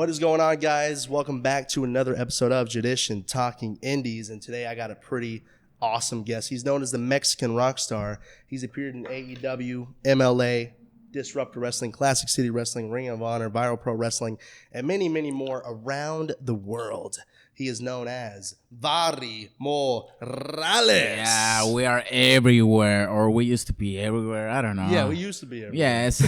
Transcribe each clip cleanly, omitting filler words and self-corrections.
What is going on, guys? Welcome back to another episode of Jaddition, Talking Indys. And today I got a pretty awesome guest. He's known as the Mexican rock star. He's appeared in AEW, MLA, Disruptor Wrestling, Classic City Wrestling, Ring of Honor, Viral Pro Wrestling, and many, many more around the world. He is known as Vari Morales. Yeah, we are everywhere, or we used to be everywhere. I don't know. Yeah, we used to be everywhere. Yes.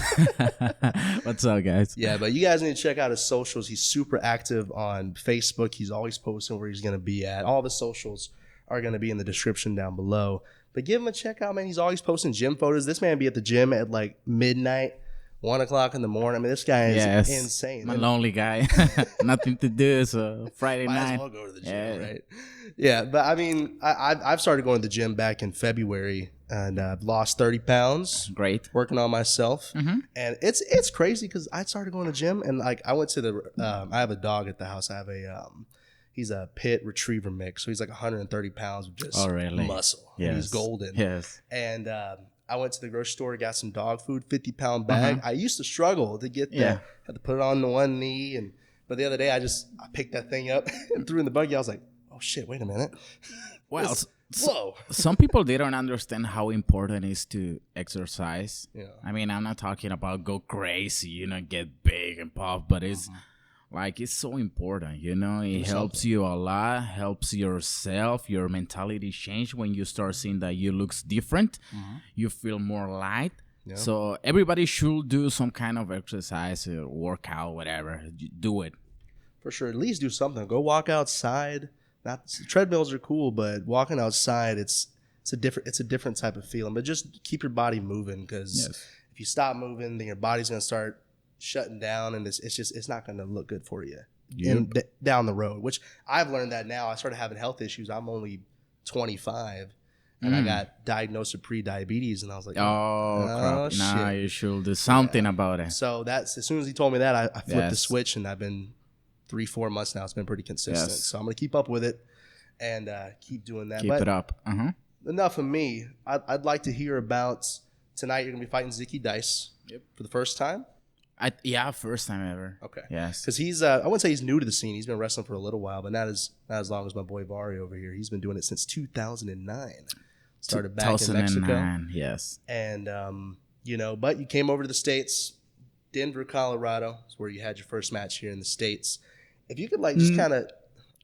What's up, guys? Yeah, but you guys need to check out his socials. He's super active on Facebook. He's always posting where he's going to be at. All the socials are going to be in the description down below. But give him a check out, man. He's always posting gym photos. This man be at the gym at like midnight, 1 o'clock in the morning. I mean, this guy is insane. I'm a lonely guy. Nothing to do, so Friday Might night. as well go to the gym, right? Yeah, but I mean, I've started going to the gym back in February, and I've lost 30 pounds. Great. Working on myself. Mm-hmm. And it's crazy because I started going to the gym, and like I went to the I have a dog at the house. I have a he's a pit retriever mix, so he's like 130 pounds of just muscle. Yes. He's golden. Yes. And I went to the grocery store, got some dog food, 50-pound bag. I used to struggle to get that. Had to put it on the one knee, but the other day I picked that thing up and threw it in the buggy. I was like, oh shit, wait a minute. Well, whoa. Some people, they don't understand how important it is to exercise. Yeah. I mean, I'm not talking about go crazy, get big and puff, but it's like, it's so important, it helps you a lot, helps yourself, your mentality change when you start seeing that you looks different, you feel more light. Yeah. So everybody should do some kind of exercise or workout, whatever. Do it. For sure. At least do something. Go walk outside. Treadmills are cool, but walking outside, it's a different type of feeling. But just keep your body moving, because if you stop moving, then your body's gonna start shutting down, and it's not gonna look good for you down the road. Which I've learned that now. I started having health issues. I'm only 25, and I got diagnosed with pre-diabetes, and I was like, oh crap! Nah, you should do something about it. So that's, as soon as he told me that, I flipped the switch, and I've been 3-4 months now. It's been pretty consistent. So I'm gonna keep up with it and keep doing that. Keep it up. Enough of me. I'd like to hear about tonight. You're gonna be fighting Zicky Dice for the first time. First time ever. Okay. Yes. Because he's I wouldn't say he's new to the scene. He's been wrestling for a little while, but not as long as my boy Vari over here. He's been doing it since 2009. Started back in Mexico. Yes. And but you came over to the States, Denver, Colorado, is where you had your first match here in the States. If you could just kind of.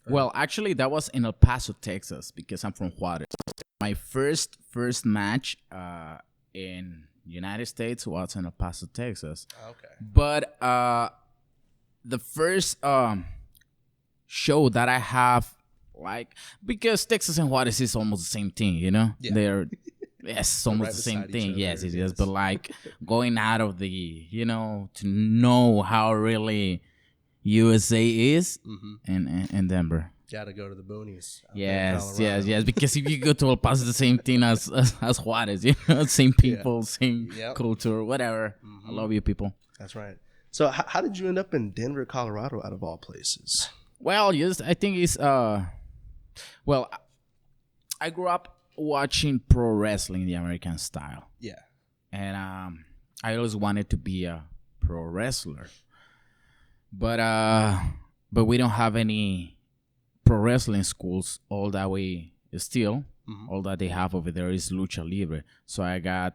Well, actually, that was in El Paso, Texas, because I'm from Juarez. My first match in United States was in El Paso, Texas. Okay. But the first show that I have, because Texas and Juarez is almost the same thing, Yeah. They're it's almost the same thing. Yes, it is. But going out of the, to know how really USA is in Denver. Gotta go to the boonies. Yes. Because if you go to El Paso, the same thing as Juarez, same people, same culture, whatever. I love you people. That's right. So how did you end up in Denver, Colorado, out of all places? Well, I think it's I grew up watching pro wrestling, the American style. Yeah. And I always wanted to be a pro wrestler. But we don't have any pro wrestling schools. All that all that they have over there is lucha libre. So I got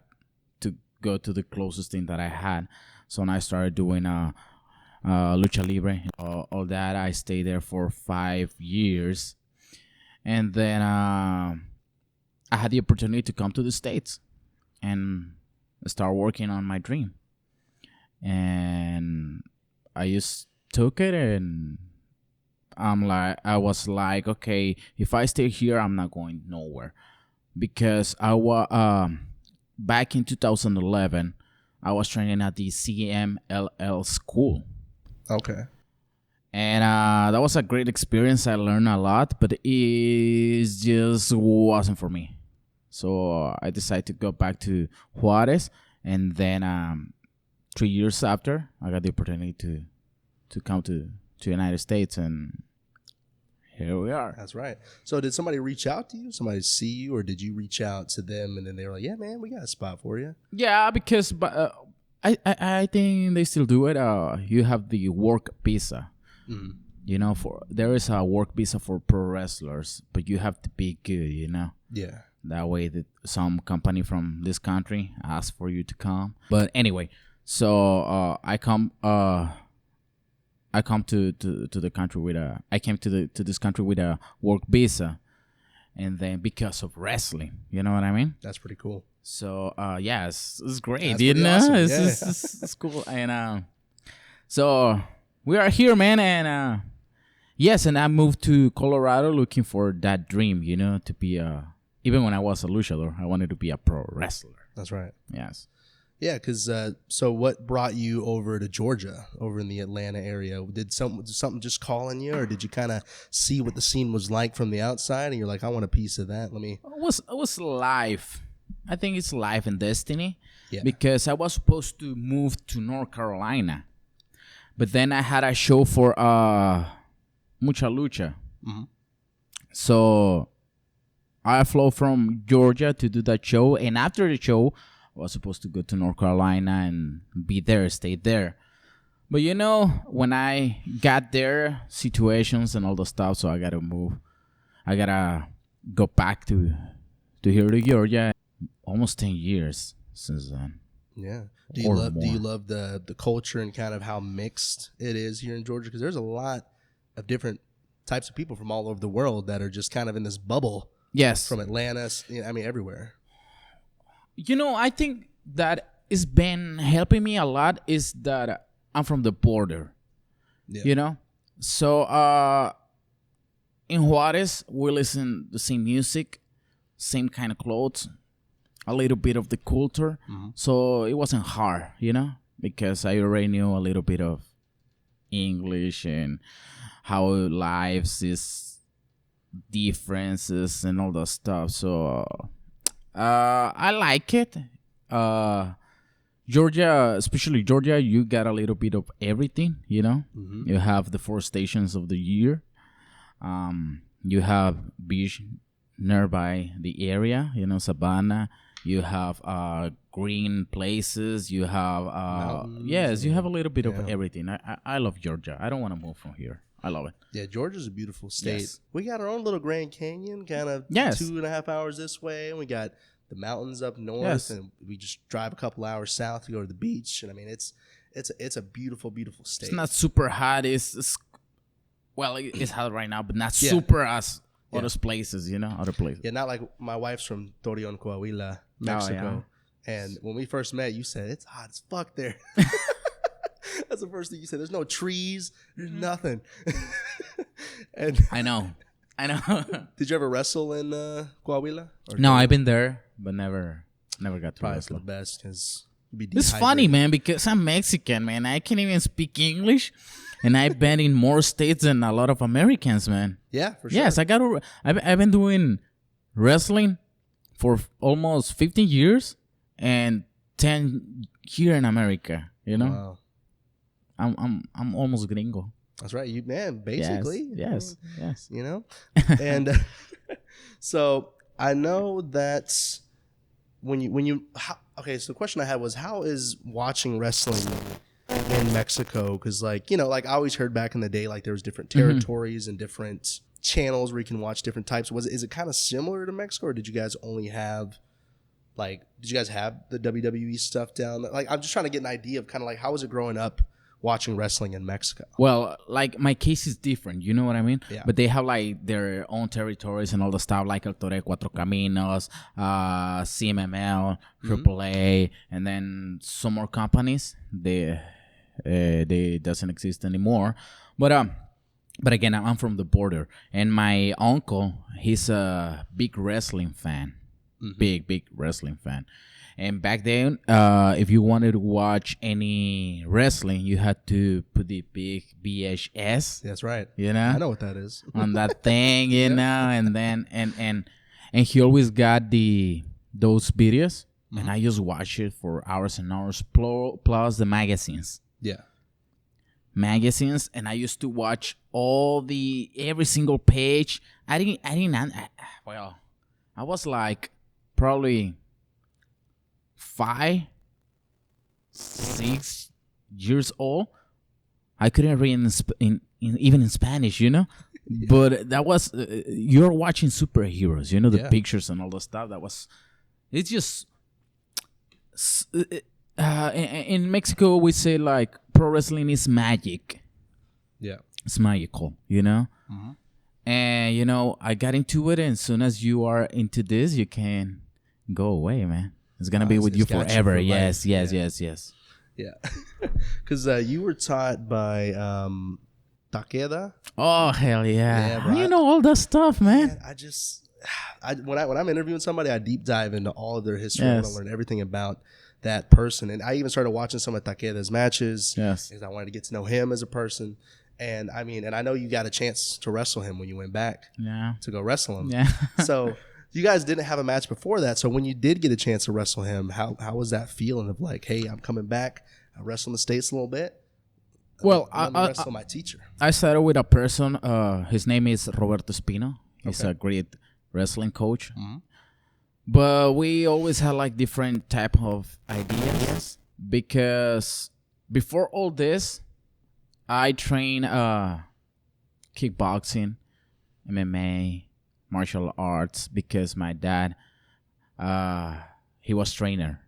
to go to the closest thing that I had. So when I started doing lucha libre, all that, I stayed there for 5 years, and then I had the opportunity to come to the States and start working on my dream. And I just took it, and I was like, okay, if I stay here, I'm not going nowhere, because I was back in 2011, I was training at the CMLL school. Okay. And that was a great experience. I learned a lot, but it just wasn't for me. So I decided to go back to Juarez, and then 3 years after, I got the opportunity to come to the United States, and here we are. That's right. So did somebody reach out to you? Somebody see you, or did you reach out to them and then they were like, yeah, man, we got a spot for you? Yeah, because I think they still do it. You have the work visa. Mm. You know, there is a work visa for pro wrestlers, but you have to be good, you know. Yeah. That way that some company from this country asks for you to come. But anyway, so I come to the country with I came to this country with a work visa, and then because of wrestling, you know what I mean? That's pretty cool. So yeah, it's great, That's you know. awesome. It's cool, and so we are here, man, and yes, and I moved to Colorado looking for that dream, you know, to be even when I was a luchador, I wanted to be a pro wrestler. That's right. Yes. Yeah, because so what brought you over to Georgia, over in the Atlanta area? Did something just call on you, or did you kind of see what the scene was like from the outside, and you're like, I want a piece of that? It was life. I think it's life and destiny. Yeah. Because I was supposed to move to North Carolina, but then I had a show for Mucha Lucha. Mm-hmm. So I flew from Georgia to do that show, and after the show, I was supposed to go to North Carolina and be there, stay there. But you know, when I got there, situations and all the stuff, so I gotta move. I gotta go back to here to Georgia. Almost 10 years since then. Yeah. Do you love the culture and kind of how mixed it is here in Georgia? Because there's a lot of different types of people from all over the world that are just kind of in this bubble. Yes. From Atlanta, I mean, everywhere. You know, I think that it's been helping me a lot is that I'm from the border. Yeah. You know? So in Juarez, we listen to the same music, same kind of clothes, a little bit of the culture. Mm-hmm. So it wasn't hard, you know, because I already knew a little bit of English and how lives is differences and all that stuff. So I like it. Georgia, especially Georgia, you got a little bit of everything, you know. Mm-hmm. You have the 4 stations of the year. You have beach nearby the area, you know, Savannah. You have green places. You have yes, you have a little bit of everything. I love Georgia. I don't want to move from here. I love it. Yeah, Georgia's a beautiful state. Yes. We got our own little Grand Canyon, kind of 2.5 hours this way, and we got the mountains up north, and we just drive a couple hours south to go to the beach. And I mean, it's a beautiful, beautiful state. It's not super hot. It's hot right now, but not super as other places, you know, other places. Yeah, not like my wife's from Torreon, Coahuila, Mexico. Oh, yeah. And when we first met, you said it's hot as fuck there. That's the first thing you said. There's no trees. There's nothing. And I know. Did you ever wrestle in Coahuila? No, I've been there, but never got to probably wrestle. The best because it's funny, man, because I'm Mexican, man. I can't even speak English, and I've been in more states than a lot of Americans, man. Yeah, for sure. Yes, I've been doing wrestling for almost 15 years and 10 here in America. You know. Wow. I'm almost gringo. That's right, you man. Basically, yes. You know, and so I know that okay. So the question I had was, how is watching wrestling in Mexico? Because like I always heard back in the day, like there was different territories and different channels where you can watch different types. Is it kind of similar to Mexico, or did you guys only have? Like, did you guys have the WWE stuff down there? Like, I'm just trying to get an idea of kind of like how was it growing up watching wrestling in Mexico? Well, like my case is different, you know what I mean? Yeah. But they have like their own territories and all the stuff, like El Torre Cuatro Caminos, CMML, AAA, and then some more companies. They doesn't exist anymore. But again, I'm from the border, and my uncle, he's a big wrestling fan. Big wrestling fan. And back then, if you wanted to watch any wrestling, you had to put the big VHS. That's right. You know? I know what that is. On that thing, you know, and then and he always got those videos, and I just watch it for hours and hours, plus the magazines. Yeah. Magazines, and I used to watch every single page. I was like probably 5, 6 years old. I couldn't read in even in Spanish, you know. Yeah. But that was you're watching superheroes, you know, the pictures and all the stuff. It's just in Mexico we say like pro wrestling is magic. Yeah, it's magical, you know. Mm-hmm. And you know, I got into it, and as soon as you are into this, you can go away, man. It's gonna be with you forever. Yes. Yeah, because you were taught by Takeda. Oh hell yeah! How you know all that stuff, man? When I'm interviewing somebody, I deep dive into all of their history. I want to learn everything about that person, and I even started watching some of Takeda's matches. Yes, because I wanted to get to know him as a person. And I mean, and I know you got a chance to wrestle him when you went back. Yeah. To go wrestle him. Yeah. So you guys didn't have a match before that. So when you did get a chance to wrestle him, how was that feeling of like, hey, I'm coming back. I wrestle in the States a little bit. Well, I wrestle my teacher. I started with a person. His name is Roberto Espino. He's a great wrestling coach. Mm-hmm. But we always had like different type of ideas because before all this, I train kickboxing, MMA, martial arts because my dad, he was trainer.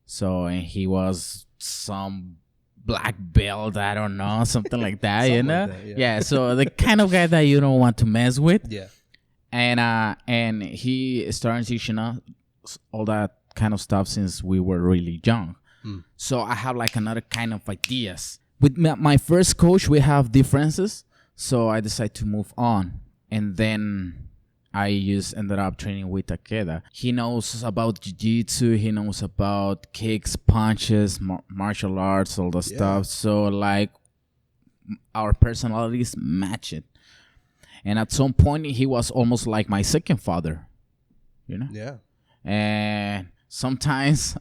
So and he was some black belt, I don't know, something like that, you know? Like that, yeah, so the kind of guy that you don't want to mess with. Yeah. And he started teaching us all that kind of stuff since we were really young. Mm. So I have like another kind of ideas. With my first coach, we have differences, so I decided to move on. And then I just ended up training with Takeda. He knows about jiu-jitsu, he knows about kicks, punches, martial arts, all the stuff. So like our personalities match it. And at some point, he was almost like my second father, you know? Yeah. And sometimes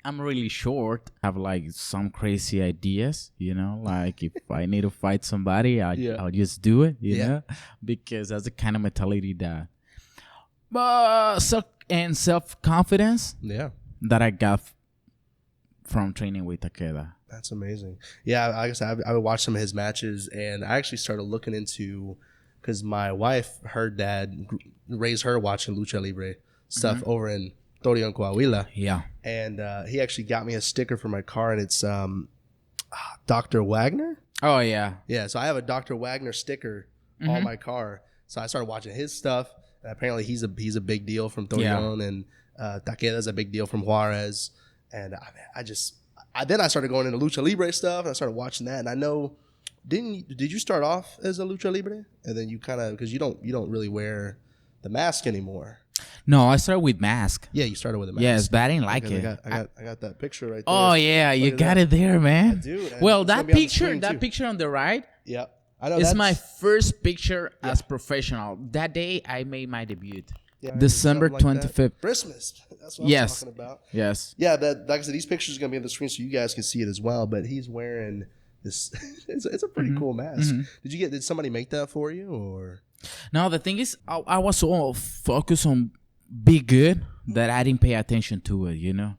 I'm really short. I have like some crazy ideas, you know, like if I need to fight somebody, I'll just do it, you know, because that's the kind of mentality that, self-confidence that I got from training with Takeda. That's amazing. Yeah, like I said, I would watch some of his matches, and I actually started looking into, because my wife, her dad raised her watching Lucha Libre stuff over in Torreon, Coahuila. Yeah. And he actually got me a sticker for my car, and it's Dr. Wagner. Oh, yeah. Yeah, so I have a Dr. Wagner sticker on my car. So I started watching his stuff. And apparently he's a big deal from Torreon, and Takeda's a big deal from Juarez. And then I started going into Lucha Libre stuff, and I started watching that. And I know, did you start off as a Lucha Libre? And then you kind of, because you don't really wear the mask anymore. No, I started with mask. Yeah, you started with a mask. Yes, but I didn't like it. I got that picture right there. Oh yeah, you got it there, man. I do. Well, that picture on the right. Yeah, I know. It's my first picture as professional. That day, I made my debut. Yeah, December 25th. Christmas. That's what I'm talking about. Yes. Yeah, like I said, these pictures are gonna be on the screen so you guys can see it as well. But he's wearing this. It's a pretty cool mask. Did somebody make that for you or? No, the thing is, I was so focused on be good that I didn't pay attention to it, you know.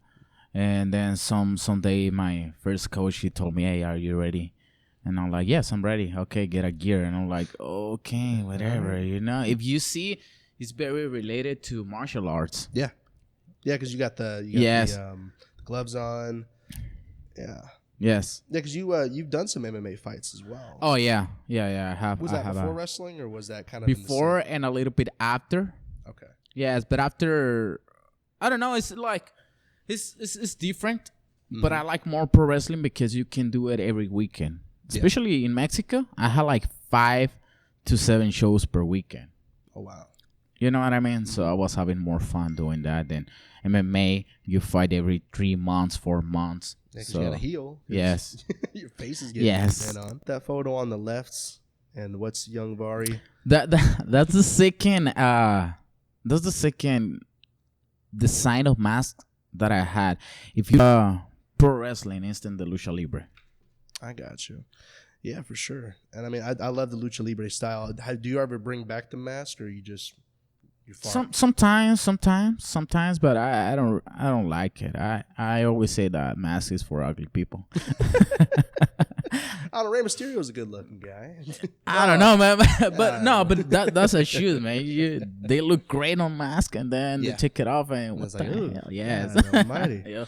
And then someday my first coach, he told me, "Hey, are you ready?" And I'm like, "Yes, I'm ready." Okay, get a gear. And I'm like, "Okay, whatever," you know. If you see, it's very related to martial arts. Yeah, because you got the gloves on. Yeah. Yes. Yeah, because you've done some MMA fights as well. Oh yeah. I have. Was that before wrestling, or was that kind of before and a little bit after? Okay. Yes, but after, I don't know. It's like it's different, but I like more pro wrestling because you can do it every weekend. Especially in Mexico, I had like 5 to 7 shows per weekend. Oh wow. You know what I mean? So I was having more fun doing that than MMA. You fight every 3 months, 4 months. Yeah, so you got to heal. Yes. Your face is getting on. That photo on the left, and what's Young Vari? That's the second. That's the second design of mask that I had. If you pro wrestling, instant the Lucha Libre. I got you. Yeah, for sure. And I mean, I love the Lucha Libre style. Do you ever bring back the mask, or you just? Sometimes, but I don't like it. I always say that mask is for ugly people. I don't know. Rey Mysterio's a good-looking guy. I don't know, man. But that's a shoot, man. They look great on mask, and then they take it off, and what the hell? Yes. Almighty. Yeah.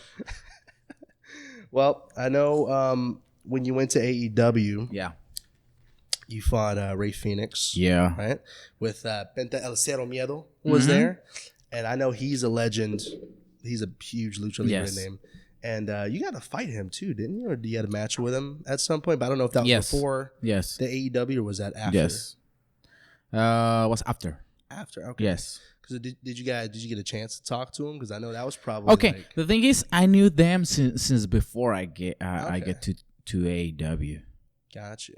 Well, I know when you went to AEW, you fought Rey Fénix, right? With Penta El Cero Miedo was there, and I know he's a legend. He's a huge lucha libre name, and you got to fight him too, didn't you? Or you had a match with him at some point? But I don't know if that was before the AEW or was that after? Yes, was after. After, okay. Yes. Because did you get a chance to talk to him? Because I know that was probably okay. The thing is, I knew them since before I get to AEW. Gotcha.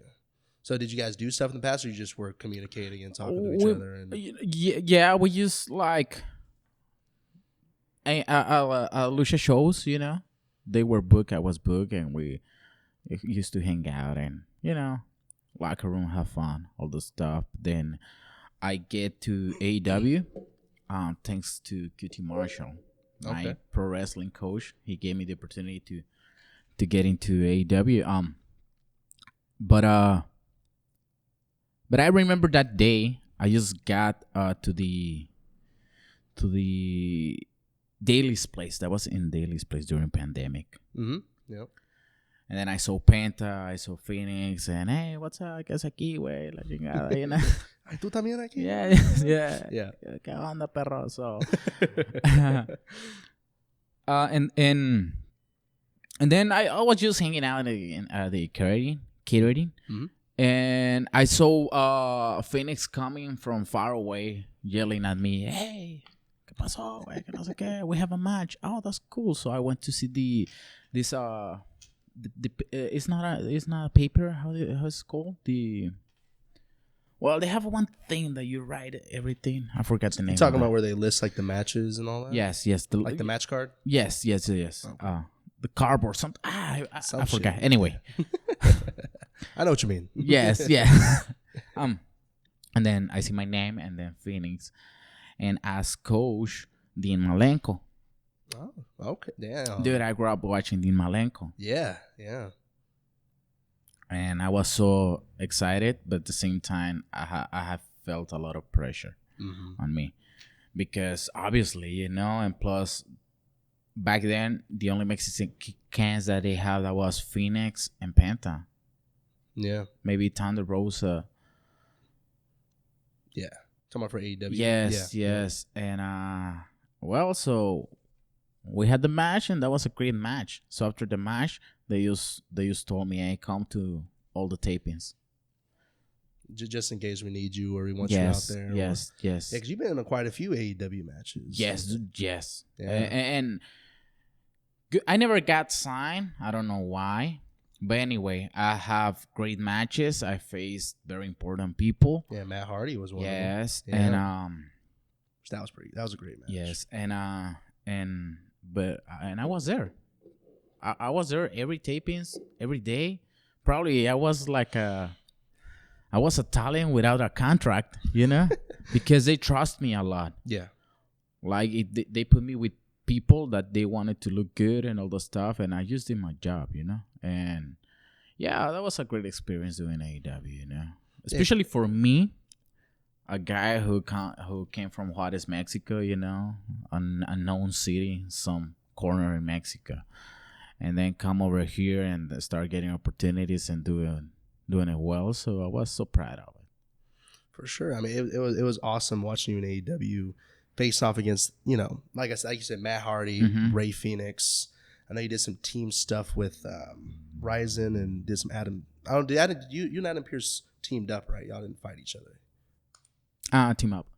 So did you guys do stuff in the past, or you just were communicating and talking to each other? And... Yeah, we just like lucha shows, you know. They were booked, I was booked, and we used to hang out and, you know, locker room, have fun, all the stuff. Then I get to AEW, thanks to QT Marshall, my pro wrestling coach. He gave me the opportunity to get into AEW. But I remember that day I just got to the Daly's place. That was in Daly's place during pandemic. Mm-hmm. Yep. And then I saw Penta, I saw Fénix, and hey, what's up? ¿Qué es aquí, güey? La chingada, you know. Ay, tú también aquí. Yeah. ¿Qué onda, perro? So, and then I was just hanging out in the catering. Mm-hmm. And I saw Fénix coming from far away, yelling at me, "Hey, ¿qué pasó, güey? Que no sé qué. We have a match." Oh, that's cool. So I went to see it's not a paper. How's it called? Well, they have one thing that you write everything. I forgot the name. You're talking about where they list like the matches and all that? Yes. The match card? Yes. Okay. The cardboard, something. I forgot. Anyway. I know what you mean. Yes, yeah. And then I see my name and then Fénix and ask Coach Dean Malenko. Oh, okay. Damn. Dude, I grew up watching Dean Malenko. Yeah. And I was so excited, but at the same time, I have felt a lot of pressure on me. Because obviously, you know, and plus, back then, the only Mexicans that they had that was Fénix and Penta. Yeah. Maybe Thunder Rosa. Yeah. Talking about for AEW. Yes. And, so we had the match, and that was a great match. So after the match, they just told me, "Hey, come to all the tapings." Just in case we need you or we want you out there. Yes. Yeah, because you've been in quite a few AEW matches. Yes. Yeah. And I never got signed. I don't know why. But anyway, I have great matches. I faced very important people. Yeah, Matt Hardy was one of them. Yes. Yeah. And that was a great match. Yes. And I was there. I was there every tapings, every day. Probably I was a talent without a contract, you know, because they trust me a lot. Yeah. Like they put me with people that they wanted to look good and all the stuff, and I just did my job, you know. And yeah, that was a great experience doing AEW, you know, especially for me, a guy who came from Juarez, Mexico, you know, an unknown city, some corner in Mexico, and then come over here and start getting opportunities and doing it well. So I was so proud of it. For sure. I mean, it was awesome watching you in AEW face off against, you know, like you said, Matt Hardy, Rey Fénix. I know you did some team stuff with Ryzen and did some Adam. You and Adam Pearce teamed up, right? Y'all didn't fight each other. Team up.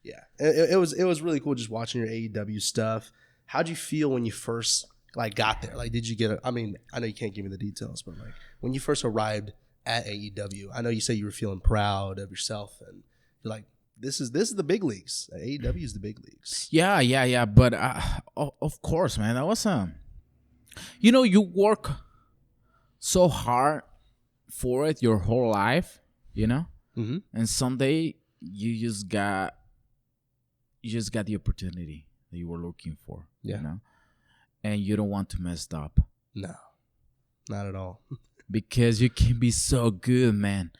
Yeah. It was really cool just watching your AEW stuff. How'd you feel when you first got there? Like, did you get I know you can't give me the details, but like when you first arrived at AEW, I know you said you were feeling proud of yourself, and you're like, this is the big leagues. AEW is the big leagues. Yeah. But of course, man, that was you know, you work so hard for it your whole life, you know, and someday you just got the opportunity that you were looking for, you know, and you don't want to mess up. No, not at all. because you can be so good, man.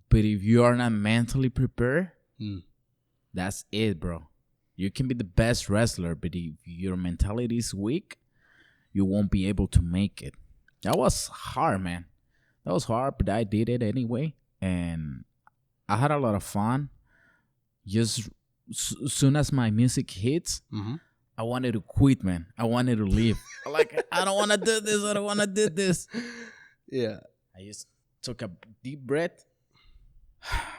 But if you are not mentally prepared, that's it, bro. You can be the best wrestler, but if your mentality is weak, you won't be able to make it. That was hard, man. That was hard, but I did it anyway. And I had a lot of fun. Just soon as my music hits, I wanted to quit, man. I wanted to leave. Like, I don't want to do this. I don't want to do this. Yeah. I just took a deep breath.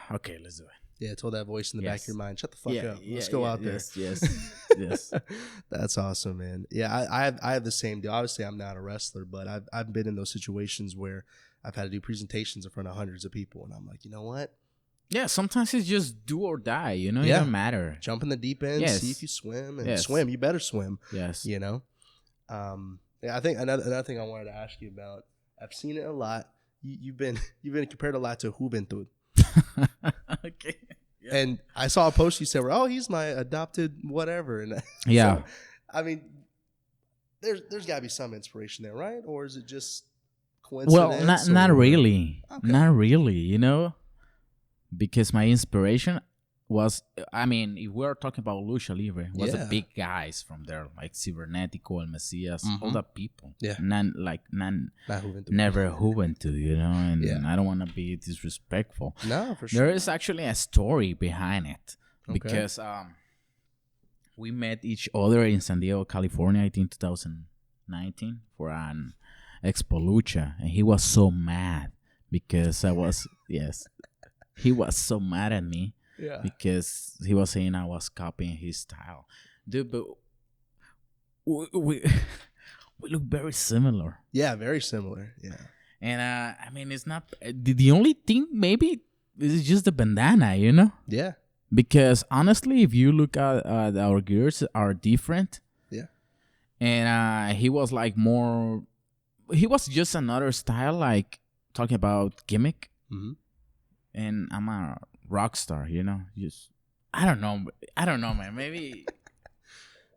Okay, let's do it. Yeah, told that voice in the back of your mind, shut the fuck up. Let's go out there. Yes. That's awesome, man. Yeah, I have the same deal. Obviously, I'm not a wrestler, but I've been in those situations where I've had to do presentations in front of hundreds of people, and I'm like, you know what? Yeah, sometimes it's just do or die, you know? It doesn't matter. Jump in the deep end, see if you swim, and swim. You better swim. Yes. You know? Yeah, I think another thing I wanted to ask you about, I've seen it a lot. You've been compared a lot to Juventud. Okay. Yeah. And I saw a post you said, "Oh, he's my adopted whatever." And yeah, so, I mean, there's got to be some inspiration there, right? Or is it just coincidence? Well, not really, not really. You know, because my inspiration was, I mean, if we're talking about Lucha Libre, was the big guys from there, like Cibernetico, El Mesias, all the people. Yeah. Never Juventud, you know, and I don't want to be disrespectful. No, for sure. There is actually a story behind it because we met each other in San Diego, California, I think 2019 for an Expo Lucha, and he was so mad because I was, he was so mad at me. Yeah. Because he was saying I was copying his style. Dude, but we look very similar. Yeah, very similar. Yeah. And I mean, it's not the only thing maybe is just the bandana, you know? Yeah. Because honestly, if you look at our gears are different. Yeah. And he was like more, he was just another style, like talking about gimmick. Mm-hmm. And I'm a rock star, you know, just I don't know, man. Maybe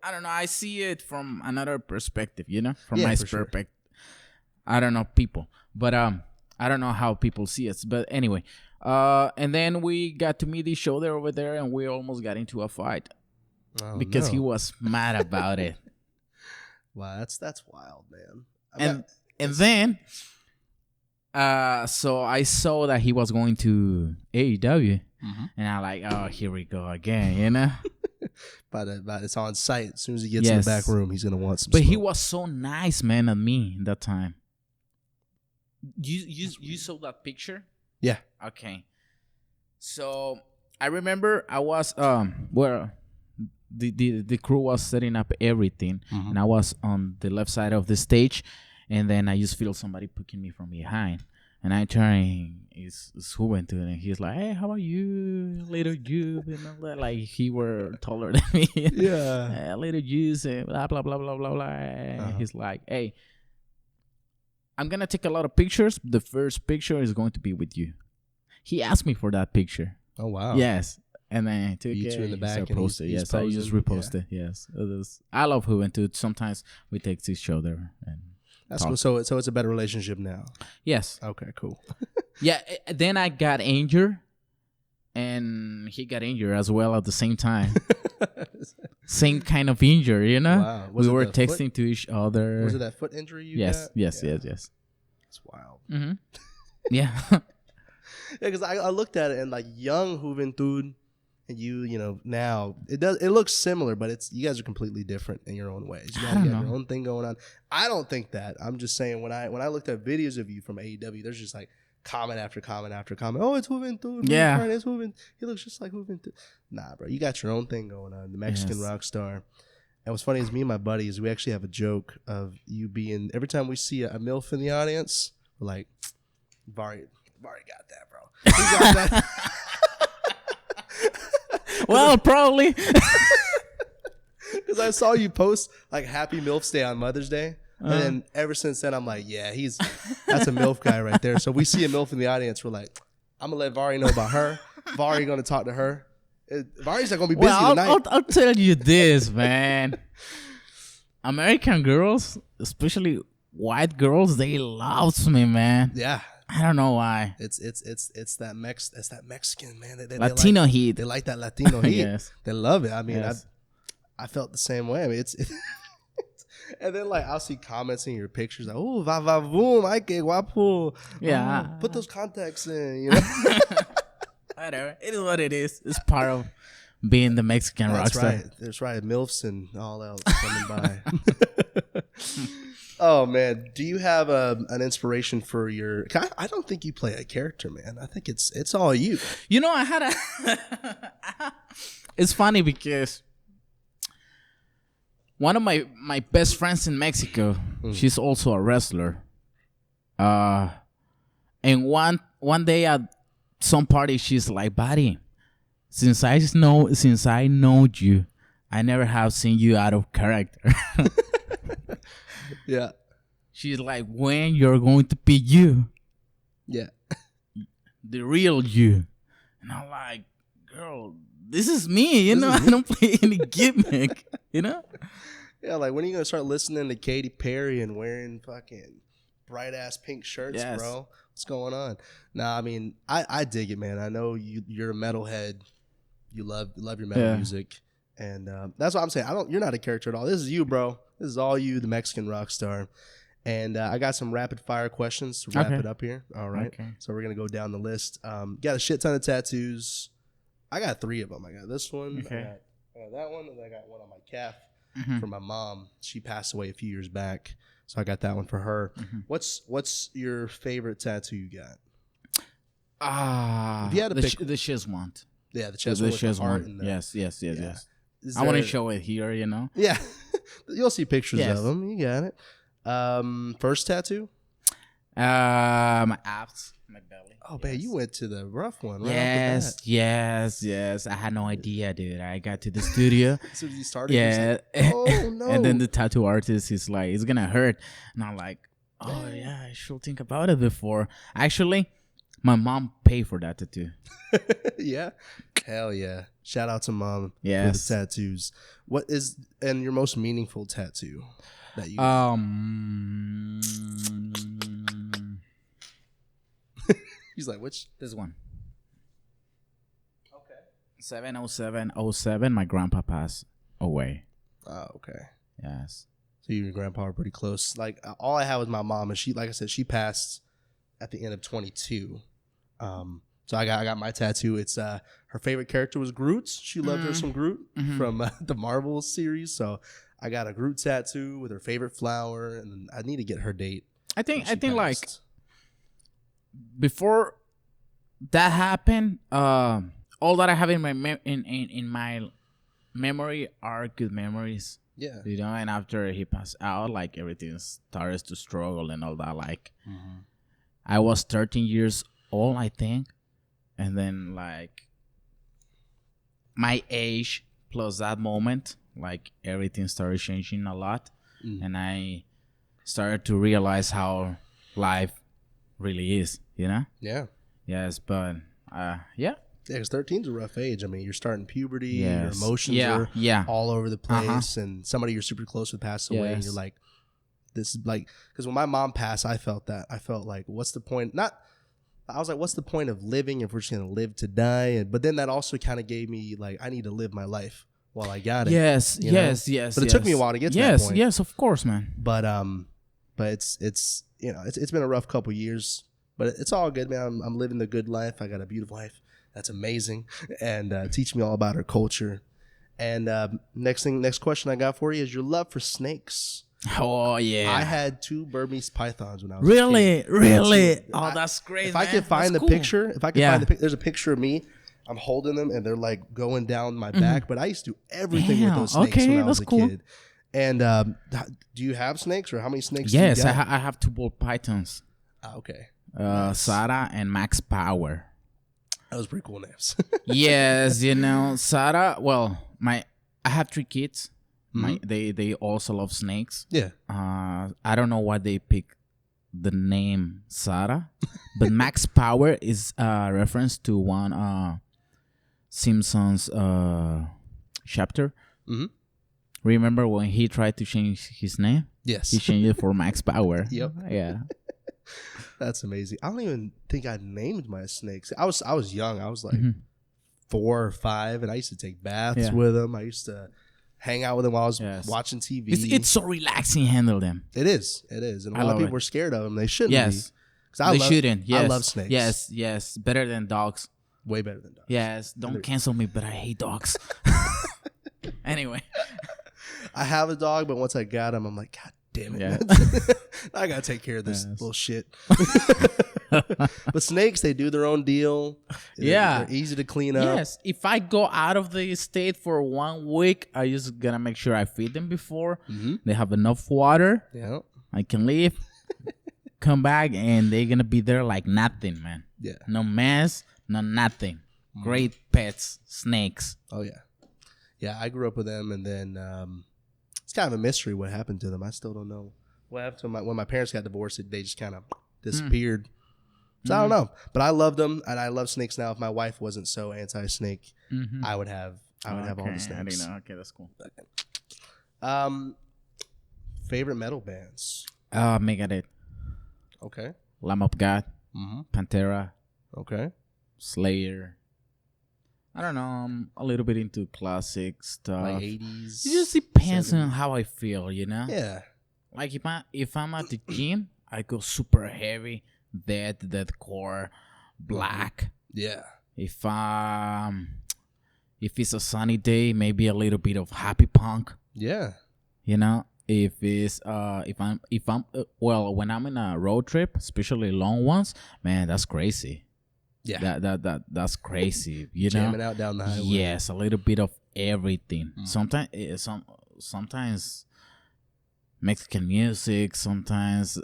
I don't know. I see it from another perspective, you know, from my perspective. Sure. I don't know people, but I don't know how people see it. But anyway, and then we got to meet each other over there, and we almost got into a fight because he was mad about it. Wow, that's wild, man. And then. So I saw that he was going to AEW, and I'm like, oh, here we go again, you know. but it's on site. As soon as he gets in the back room, he's gonna want some. But smoke. He was so nice, man, at me that time. You saw that picture? Yeah. Okay. So I remember I was where the crew was setting up everything, and I was on the left side of the stage. And then I just feel somebody poking me from behind. And I turn, it's Juventud, and he's like, hey, how are you, little Jew? And all that. Like, he were taller than me. Yeah. Little Jews, and blah, blah, blah, blah, blah, blah. He's like, hey, I'm going to take a lot of pictures. The first picture is going to be with you. He asked me for that picture. Oh, wow. Yes. And then I took it. You in the back and posted. Yes, I just reposted. Yeah. Yes. I love Juventud. Sometimes we text each other and that's cool. So it's a better relationship now. Yes. Okay, cool. Yeah. Then I got injured, and he got injured as well at the same time. Same kind of injury, you know. Wow. We were texting to each other. Was it that foot injury you got? Yes. It's wild. Mm-hmm. Yeah. Yeah, because I looked at it and like young Juventud. And you know, now it looks similar, but you guys are completely different in your own ways. You guys got your own thing going on. I don't think that. I'm just saying when I looked at videos of you from AEW, there's just like comment after comment after comment. Oh, it's Juventud. Yeah, it's Juventud. He looks just like Juventud. Nah, bro, you got your own thing going on. The Mexican rock star. And what's funny is me and my buddies, we actually have a joke of you being every time we see a MILF in the audience, we're like, Vari got that, bro. He got that. Well, probably. Because I saw you post like Happy MILF Day on Mother's Day. And then ever since then, I'm like, yeah, that's a MILF guy right there. So we see a MILF in the audience. We're like, I'm going to let Vari know about her. Vari going to talk to her. Vari's not going to be busy tonight. I'll tell you this, man. American girls, especially white girls, they loves me, man. Yeah. I don't know why. It's that Mexican, man. Latino heat. They like that Latino heat. Yes. They love it. I mean, Yes. I felt the same way. I mean, it's and then like I'll see comments in your pictures like, "Oh, va va boom, ay que guapo." Yeah. Oh, put those contacts in, you know. Whatever. It is what it is. It's part of being the Mexican That's rockstar. right. That's right. MILFs and all else coming by. Oh man, do you have an inspiration for your? I don't think you play a character, man. I think it's all you. You know, I had a. It's funny because one of my best friends in Mexico, she's also a wrestler. And one day at some party, she's like, "Buddy, since I know you, I never have seen you out of character." Yeah. She's like, "When you're going to be you?" Yeah. The real you. And I'm like, "Girl, this is me, you know, I don't play any gimmick, you know?" Yeah, like when are you gonna start listening to Katy Perry and wearing fucking bright ass pink shirts, bro? What's going on? Nah, I mean, I dig it, man. I know you're a metalhead. You love your metal music. And that's what I'm saying. You're not a character at all. This is you, bro. This is all you, the Mexican rock star. And I got some rapid fire questions to wrap it up here. All right. Okay. So we're going to go down the list. Got a shit ton of tattoos. I got 3 of them. I got this one. Okay. I got that one. And I got one on my calf for my mom. She passed away a few years back. So I got that one for her. What's your favorite tattoo you got? If you had the shiz one. Yeah, the chest with the heart. Yes. I want to show it here, you know? Yeah. You'll see pictures of them. You got it. First tattoo? My abs, my belly. Oh, man, you went to the rough one, right? Yes. I had no idea, dude. I got to the studio. As soon as you started, like, oh, no. And then the tattoo artist is like, it's going to hurt. And I'm like, oh, yeah, I should think about it before. Actually, my mom paid for that tattoo. Yeah? Hell yeah. Shout out to mom for the tattoos. What is your most meaningful tattoo that you He's like, which? This one. Okay. 7/07/07, my grandpa passed away. Oh, okay. Yes. So you and your grandpa are pretty close. Like, all I had was my mom, and she, like I said, she passed at the end of 22. So I got my tattoo. It's her favorite character was Groot. She loved her some Groot from the Marvel series. So I got a Groot tattoo with her favorite flower, and I need to get her date. I think like before that happened, all that I have in my in my memory are good memories. Yeah, you know. And after he passed out, like everything started to struggle and all that. Like I was 13 years old, I think. And then, like, my age plus that moment, like, everything started changing a lot. And I started to realize how life really is, you know? Yeah. Yes, but, yeah. Yeah, because 13 is a rough age. I mean, you're starting puberty. Your emotions are all over the place. And somebody you're super close with passed away. And you're like, this is like, because when my mom passed, I felt that. I felt like, what's the point? I was like, what's the point of living if we're just going to live to die? But then that also kind of gave me, like, I need to live my life while I got it. Yes. But it took me a while to get to that point. Yes, of course, man. But it's you know, it's been a rough couple years. But it's all good, man. I'm living the good life. I got a beautiful wife. That's amazing. And teach me all about her culture. And next question I got for you is your love for snakes. Oh yeah, I had 2 Burmese pythons when I was really. a kid. Oh, that's great. If I could find the picture, there's a picture of me. I'm holding them and they're like going down my back. But I used to do everything with those snakes when I was a kid. And do you have snakes, or how many snakes? Yes, do you got? I have 2 ball pythons. Okay. Nice. Sarah and Max Power. That was pretty cool names. Yes, you know, Sarah. Well, I have 3 kids. They also love snakes. Yeah. I don't know why they picked the name Sarah, but Max Power is a reference to one Simpsons chapter Remember when he tried to change his name? Yes. He changed it for Max Power. Yep. Yeah. That's amazing. I don't even think I named my snakes. I was young. I was like 4 or 5, and I used to take baths with them. I used to hang out with them while I was watching TV. It's so relaxing to handle them. It is. And a lot of people were scared of them. They shouldn't be. They shouldn't. Yes. I love snakes. Yes. Better than dogs. Way better than dogs. Yes. Don't cancel me, but I hate dogs. Anyway. I have a dog, but once I got him, I'm like, God damn it. Yeah. I got to take care of this little shit. But snakes, they do their own deal. They're easy to clean up. Yes. If I go out of the state for 1 week, I just gonna make sure I feed them before. They have enough water. Yeah. I can leave, come back, and they're gonna be there like nothing, man. Yeah. No mess, no nothing. Great pets, snakes. Oh, yeah. Yeah, I grew up with them, and then it's kind of a mystery what happened to them. I still don't know what happened to them. When my parents got divorced, they just kind of disappeared. So I don't know, but I love them, and I love snakes now. If my wife wasn't so anti-snake, I would have all the snakes. I didn't know. Okay, that's cool. Favorite metal bands? Megadeth. Okay. Lamb of God. Pantera. Okay. Slayer. I don't know. I'm a little bit into classic stuff. Like 80s. It just depends 70s. on how I feel, you know? Yeah. Like if I'm at the gym, I go super heavy, deathcore, black. Yeah. If it's a sunny day, maybe a little bit of happy punk. Yeah. You know, if I'm when I'm in a road trip, especially long ones, man, that's crazy. Yeah. That's crazy. You know, jamming out down the highway. Yes, a little bit of everything. Sometimes Mexican music, sometimes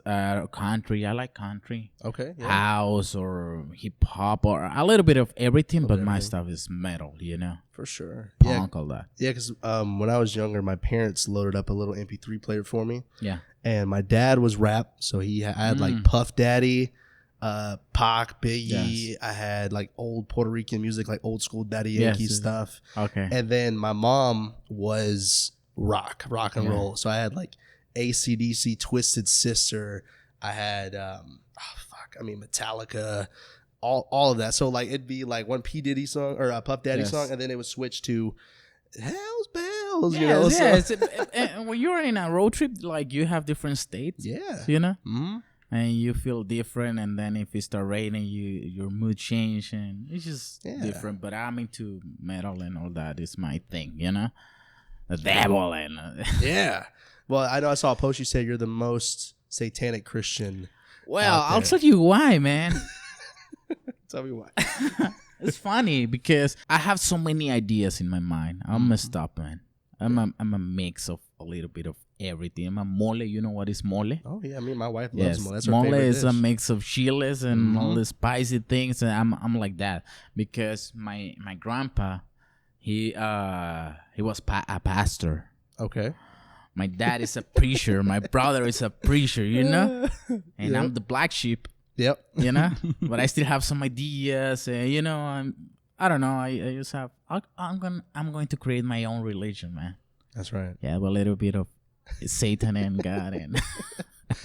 country. I like country. Okay. Yeah. House or hip hop or a little bit of everything, but my stuff is metal, you know. For sure. Punk, all that. Yeah, because when I was younger, my parents loaded up a little MP3 player for me. Yeah. And my dad was rap, so I had like Puff Daddy, Pac, Biggie. I had like old Puerto Rican music, like old school Daddy Yankee stuff. Okay. And then my mom was rock and roll. So I had like AC/DC, Twisted Sister. I had Metallica, all of that. So like it'd be like one P Diddy song or a Puff Daddy song, and then it would switch to Hell's Bells. You know, and when you're in a road trip, like you have different states. Yeah, you know. And you feel different, and then if it start raining, your mood change, and it's just different. But I'm into metal and all that. It's my thing, you know. The devil and yeah. Well, I know I saw a post. You said you're the most satanic Christian. Well, I'll tell you why, man. Tell me why. It's funny because I have so many ideas in my mind. I'm messed up, man. I'm a mix of a little bit of everything. I'm a mole. You know what is mole? Oh yeah, I mean my wife loves mole. That's her mole favorite is dish. a mix of chiles and all the spicy things, and I'm like that because my grandpa he was a pastor. Okay. My dad is a preacher. My brother is a preacher. You know, and I'm the black sheep. Yep. You know, but I still have some ideas, and you know, I don't know. I just have. I'm going to create my own religion, man. That's right. Yeah, a little bit of Satan and God, and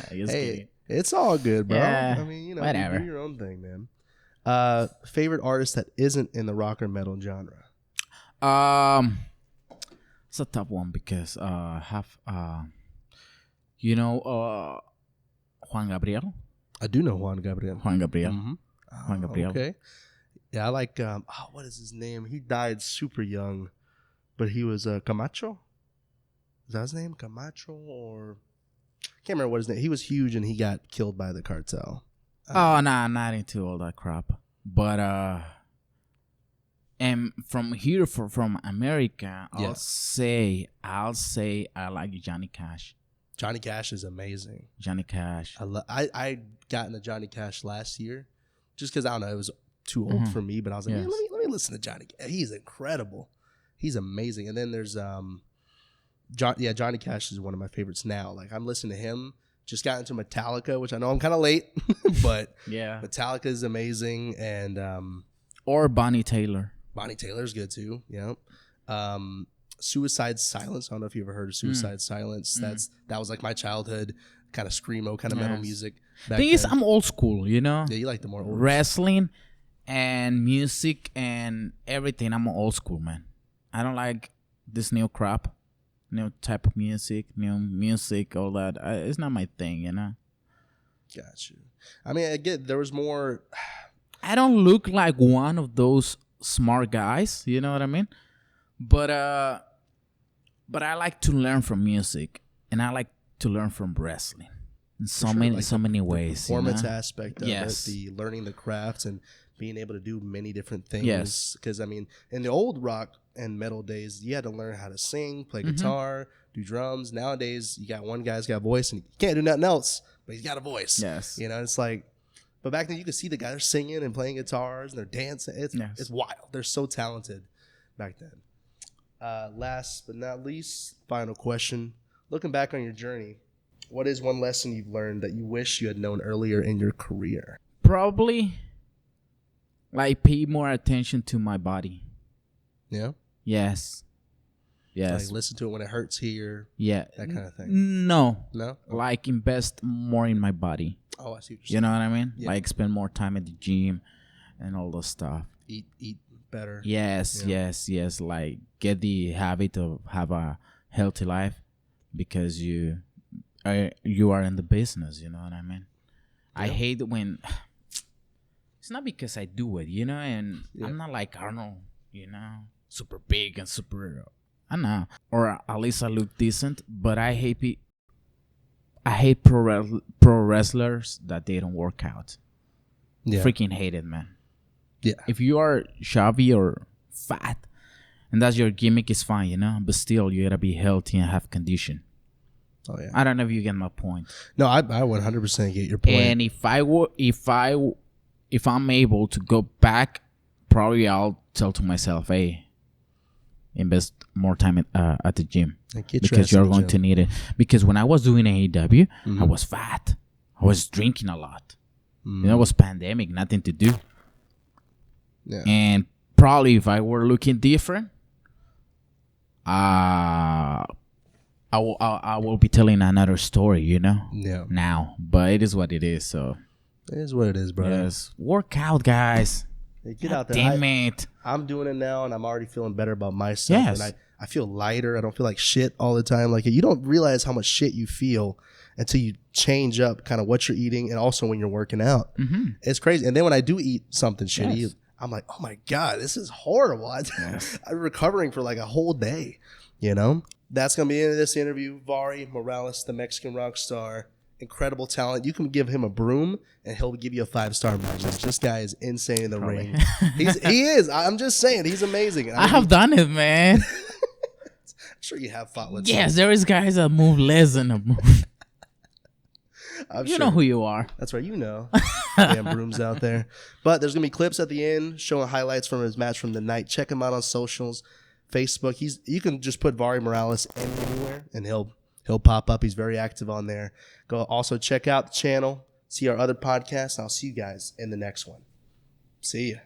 hey, it's all good, bro. Yeah, I mean, you know, whatever. You do your own thing, man. Favorite artist that isn't in the rock or metal genre? It's a tough one because I have you know, Juan Gabriel. I do know Juan Gabriel. Juan Gabriel. Okay. Yeah, I like what is his name? He died super young, but he was Camacho. Is that his name? Camacho or I can't remember what his name. He was huge and he got killed by the cartel. Not into all that crap. But and from here, from America, I'll say I like Johnny Cash. Johnny Cash is amazing. Johnny Cash. I got into Johnny Cash last year, just because I don't know, it was too old for me. But I was like, let me listen to Johnny. He's incredible. He's amazing. And then there's Johnny Cash is one of my favorites now. Like I'm listening to him. Just got into Metallica, which I know I'm kind of late, but Metallica is amazing. And or Bonnie Taylor. Bonnie Taylor's good too. Yeah. Suicide Silence. I don't know if you ever heard of Suicide Silence. That was like my childhood kind of screamo, kind of metal music. Thing is, I'm old school, you know. Yeah, you like the more old wrestling and music and everything. I'm old school, man. I don't like this new crap, new type of music, all that. It's not my thing, you know. Got you. I mean, again, there was more. I don't look like one of those smart guys, you know what I mean? But I like to learn from music, and I like to learn from wrestling in so many ways. The performance aspect of it, the learning the crafts and being able to do many different things. Yes. Because, I mean, in the old rock and metal days, you had to learn how to sing, play guitar, do drums. Nowadays, you got one guy's got a voice, and he can't do nothing else, but he's got a voice. Yes. You know, it's like, but back then you could see the guys singing and playing guitars, and they're dancing. It's wild. They're so talented back then. Last but not least, final question. Looking back on your journey, what is one lesson you've learned that you wish you had known earlier in your career? Probably, like, pay more attention to my body. Yeah? Yes. Like, listen to it when it hurts here. Yeah. That kind of thing. No. No? Like, invest more in my body. Oh, I see what you're saying. You know what I mean? Yeah. Like, spend more time at the gym and all those stuff. Eat better. Yes. Like, get the habit of have a healthy life because you are in the business. You know what I mean? Yeah. I hate when it's not because I do it, you know, and I'm not like Arnold, you know, super big and super. I know, or at least I look decent, but I hate pro wrestlers that they don't work out. Yeah. Freaking hate it, man. Yeah. If you are chubby or fat and that's your gimmick, is fine, you know, but still you gotta be healthy and have condition. Oh yeah. I don't know if you get my point. No, I 100% get your point. And if I'm able to go back, probably I'll tell to myself, hey, invest more time at the gym because you're going to need it. Because when I was doing AEW, I was fat. I was drinking a lot. You know, it was pandemic, nothing to do. Yeah. And probably if I were looking different, I will be telling another story, you know? Yeah. Now. But it is what it is, so. It is what it is, bro. Yes. Work out, guys. Hey, get out there. Damn it. I'm doing it now, and I'm already feeling better about myself. Yes. And I feel lighter. I don't feel like shit all the time. Like, you don't realize how much shit you feel until you change up kind of what you're eating and also when you're working out. It's crazy. And then when I do eat something shitty, I'm like, oh my God, this is horrible. I'm recovering for like a whole day, you know? That's going to be the end of this interview. Vari Morales, the Mexican rock star, incredible talent. You can give him a broom and he'll give you a 5-star match. This guy is insane in the ring. He is. I'm just saying, he's amazing. I have done it, man. I'm sure you have fought with Yes, there is guys that move less than a broom. You know who you are. That's right, you know. Damn brooms out there. But there's going to be clips at the end showing highlights from his match from the night. Check him out on socials, Facebook. You can just put Vari Morales anywhere and he'll pop up. He's very active on there. Go also check out the channel, see our other podcasts. I'll see you guys in the next one. See ya.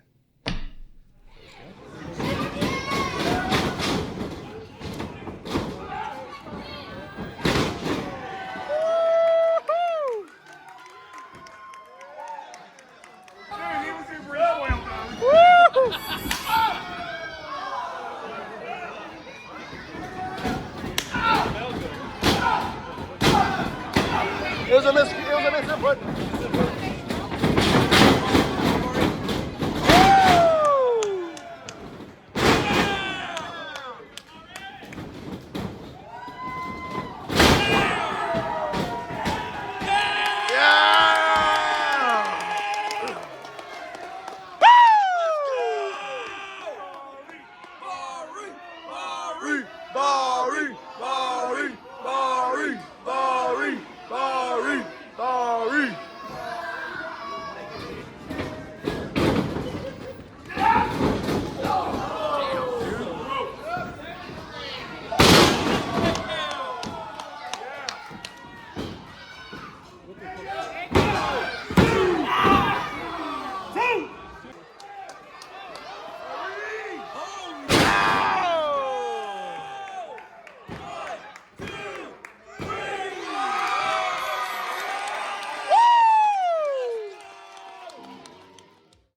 It was a misinput.